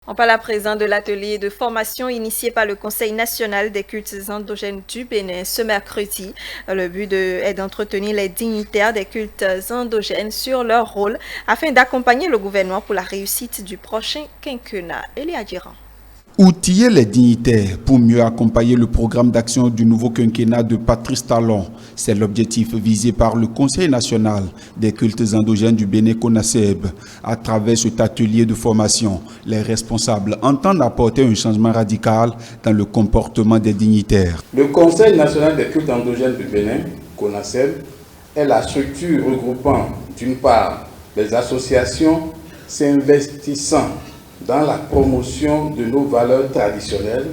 On parle à présent de l'atelier de formation initié par le Conseil national des cultes endogènes du Bénin ce mercredi. Le but est d'entretenir les dignitaires des cultes endogènes sur leur rôle afin d'accompagner le gouvernement pour la réussite du prochain quinquennat. Elia Diran. Outiller les dignitaires pour mieux accompagner le programme d'action du nouveau quinquennat de Patrice Talon, c'est l'objectif visé par le Conseil national des cultes endogènes du Bénin CONASEB. À travers cet atelier de formation, les responsables entendent apporter un changement radical dans le comportement des dignitaires. Le Conseil national des cultes endogènes du Bénin, CONASEB, est la structure regroupant d'une part les associations s'investissant dans la promotion de nos valeurs traditionnelles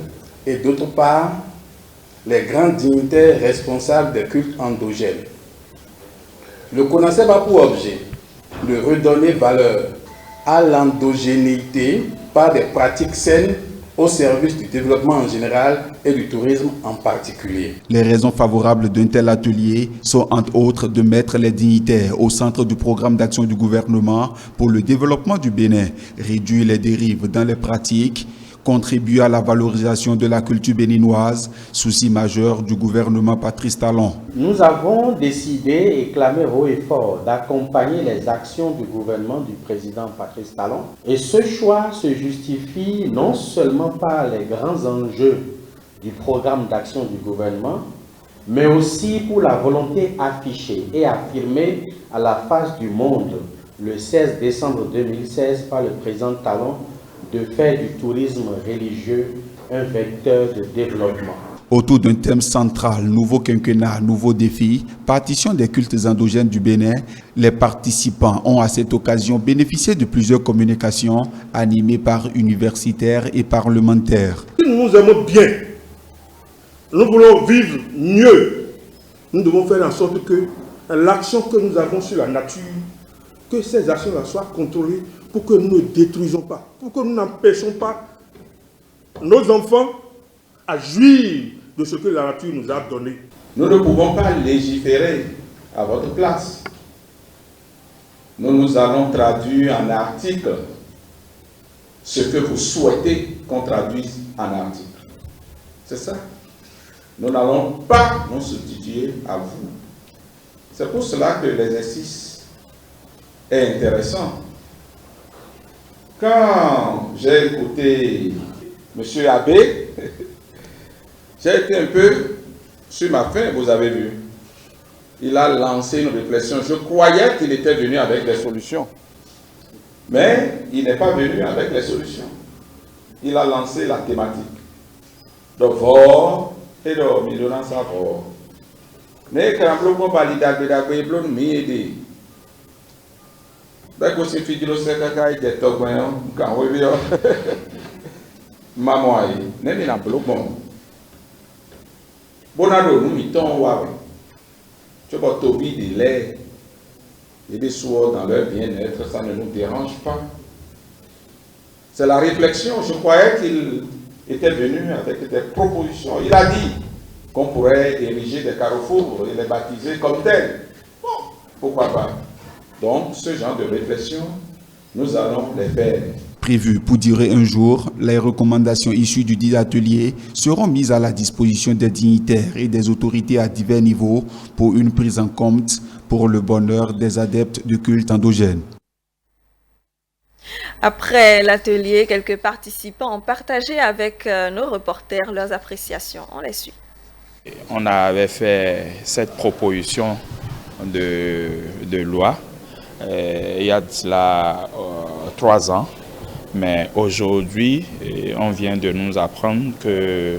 et d'autre part, les grands dignitaires responsables des cultes endogènes. Le CONASEB a pour objet de redonner valeur à l'endogénéité par des pratiques saines au service du développement en général et du tourisme en particulier. Les raisons favorables d'un tel atelier sont entre autres de mettre les dignitaires au centre du programme d'action du gouvernement pour le développement du Bénin, réduire les dérives dans les pratiques, contribuer à la valorisation de la culture béninoise, souci majeur du gouvernement Patrice Talon. Nous avons décidé et clamé haut et fort d'accompagner les actions du gouvernement du président Patrice Talon. Et ce choix se justifie non seulement par les grands enjeux du programme d'action du gouvernement, mais aussi pour la volonté affichée et affirmée à la face du monde le 16 décembre 2016 par le président Talon de faire du tourisme religieux un vecteur de développement. Autour d'un thème central, nouveau quinquennat, nouveaux défis, partition des cultes endogènes du Bénin, les participants ont à cette occasion bénéficié de plusieurs communications animées par universitaires et parlementaires. Nous aimons bien, nous voulons vivre mieux. Nous devons faire en sorte que l'action que nous avons sur la nature, que ces actions-là soient contrôlées pour que nous ne détruisons pas, pour que nous n'empêchons pas nos enfants à jouir de ce que la nature nous a donné. Nous ne pouvons pas légiférer à votre place. Nous allons traduire en article ce que vous souhaitez qu'on traduise en article. C'est ça. Nous n'allons pas nous substituer à vous. C'est pour cela que l'exercice est intéressant. Quand j'ai écouté M. Abbé, j'ai été un peu sur ma faim, vous avez vu. Il a lancé une réflexion. Je croyais qu'il était venu avec des solutions. Mais il n'est pas venu avec les solutions. Il a lancé la thématique. De vor et de milonance à vor. Mais quand on parle d'agbe, m'aider. Beko si fidilo sekaka ite togwen kan webi yo. Maman yi, nemi na blokon. Bonado nous mitons wawe. Tu vas tobi de lait et des soins dans leur bien-être, ça ne nous dérange pas. C'est la réflexion. Je croyais qu'il était venu avec des propositions. Il a dit qu'on pourrait ériger des carrefours et les baptiser comme tels. Bon, pourquoi pas? Donc, ce genre de réflexion, nous allons les faire. Prévu pour durer un jour, les recommandations issues du dit atelier seront mises à la disposition des dignitaires et des autorités à divers niveaux pour une prise en compte pour le bonheur des adeptes du culte endogène. Après l'atelier, quelques participants ont partagé avec nos reporters leurs appréciations. On les suit. On avait fait cette proposition de loi il y a de cela 3 ans, mais aujourd'hui, on vient de nous apprendre que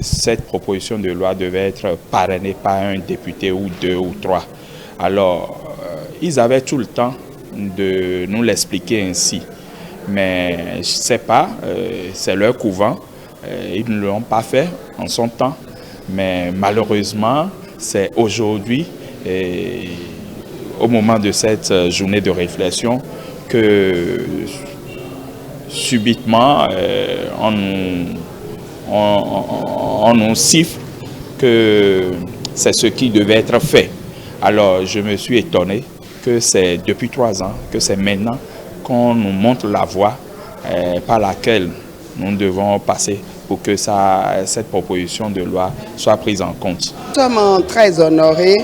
cette proposition de loi devait être parrainée par un député ou 2 ou 3. Alors, ils avaient tout le temps de nous l'expliquer ainsi, mais je ne sais pas, c'est leur couvent, ils ne l'ont pas fait en son temps, mais malheureusement, c'est aujourd'hui, au moment de cette journée de réflexion, que subitement on nous siffle que c'est ce qui devait être fait. Alors je me suis étonné que c'est depuis 3 ans, que c'est maintenant qu'on nous montre la voie par laquelle nous devons passer pour que cette proposition de loi soit prise en compte. Nous sommes très honorés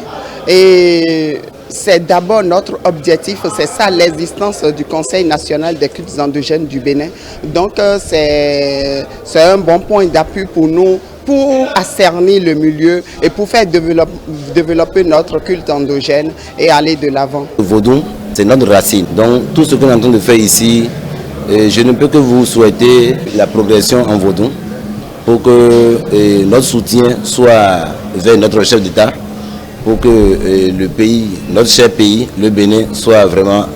et c'est d'abord notre objectif, c'est ça l'existence du Conseil national des cultes endogènes du Bénin. Donc c'est un bon point d'appui pour nous, pour assainir le milieu et pour faire développer notre culte endogène et aller de l'avant. Le vaudou, c'est notre racine. Donc tout ce qu'on est en train de faire ici, je ne peux que vous souhaiter la progression en vaudou pour que notre soutien soit vers notre chef d'État, pour que le pays, notre cher pays, le Bénin, soit vraiment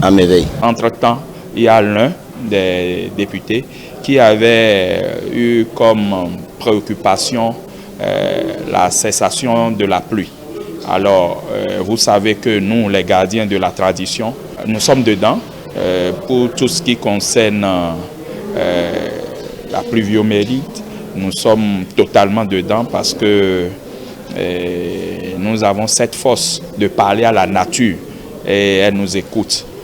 à merveille. Entre-temps, il y a l'un des députés qui avait eu comme préoccupation la cessation de la pluie. Alors, vous savez que nous, les gardiens de la tradition, nous sommes dedans pour tout ce qui concerne la pluviométrie. Nous sommes totalement dedans parce que nous avons cette force de parler à la nature et elle nous écoute.